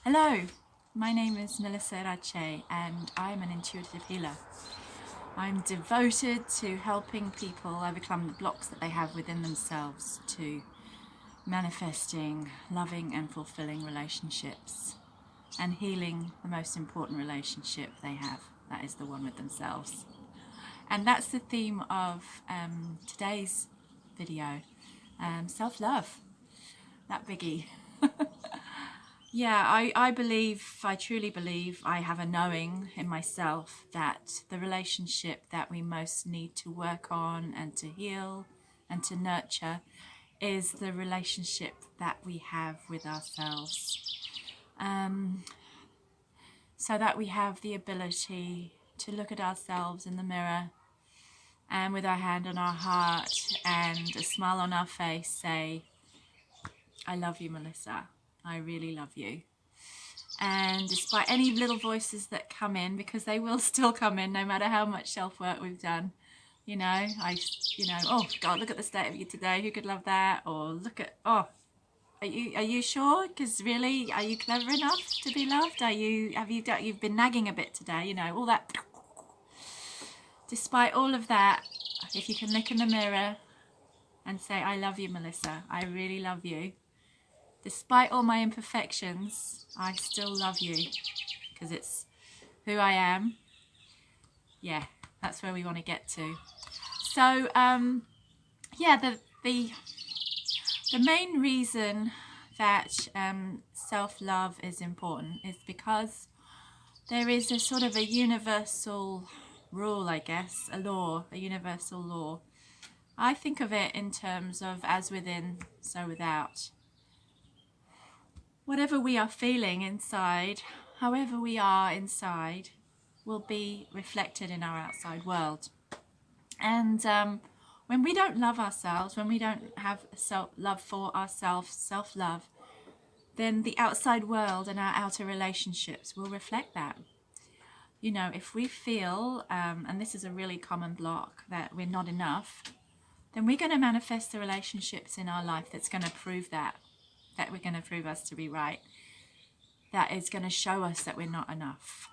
Hello, my name is Melissa Rache and I'm an intuitive healer. I'm devoted to helping people overcome the blocks that they have within themselves to manifesting loving and fulfilling relationships and healing the most important relationship they have, that is the one with themselves. And that's the theme of today's video, self-love, that biggie. Yeah, I truly believe, I have a knowing in myself that the relationship that we most need to work on and to heal and to nurture is the relationship that we have with ourselves. So that we have the ability to look at ourselves in the mirror and with our hand on our heart and a smile on our face say, I love you, Melissa. I really love you. And despite any little voices that come in, because they will still come in no matter how much self-work we've done, oh God, look at the state of you today, who could love that? Or look at, oh, are you sure? Because really, are you clever enough to be loved? You've been nagging a bit today, all that. Despite all of that, if you can look in the mirror and say, I love you, Melissa, I really love you. Despite all my imperfections, I still love you because it's who I am. Yeah, that's where we want to get to. So, yeah, the main reason that self-love is important is because there is a sort of a universal rule, I guess, a universal law. I think of it in terms of as within, so without. Whatever we are feeling inside, however we are inside, will be reflected in our outside world. And when we don't love ourselves, when we don't have love for ourselves, self-love, then the outside world and our outer relationships will reflect that. If we feel, and this is a really common block, that we're not enough, then we're going to manifest the relationships in our life that's going to prove that we're going to prove us to be right. That is going to show us that we're not enough.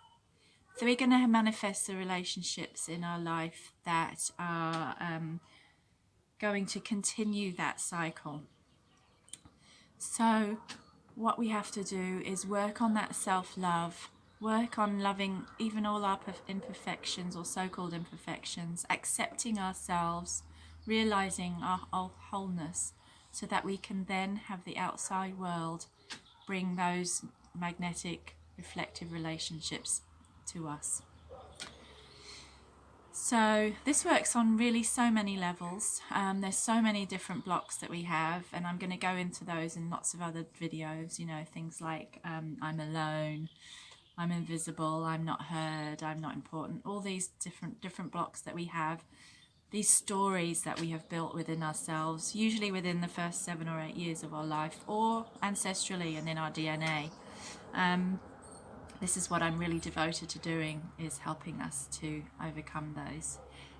So we're going to manifest the relationships in our life that are going to continue that cycle. So what we have to do is work on that self-love, work on loving even all our imperfections or so-called imperfections, accepting ourselves, realizing our wholeness, so that we can then have the outside world bring those magnetic, reflective relationships to us. So this works on really so many levels. There's so many different blocks that we have, and I'm going to go into those in lots of other videos, things like I'm alone, I'm invisible, I'm not heard, I'm not important, all these different blocks that we have, these stories that we have built within ourselves, usually within the first 7 or 8 years of our life, or ancestrally and in our DNA. This is what I'm really devoted to doing, is helping us to overcome those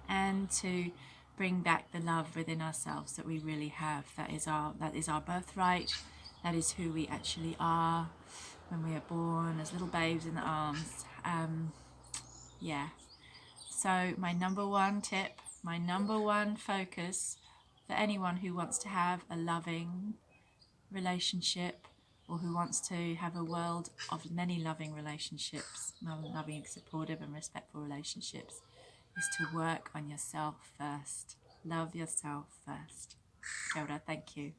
and to bring back the love within ourselves that we really have. That is our birthright. That is who we actually are when we are born as little babes in the arms. Yeah. So my number one tip, my number one focus for anyone who wants to have a loving relationship or who wants to have a world of many loving relationships, loving, supportive and respectful relationships, is to work on yourself first. Love yourself first. Kia ora, thank you.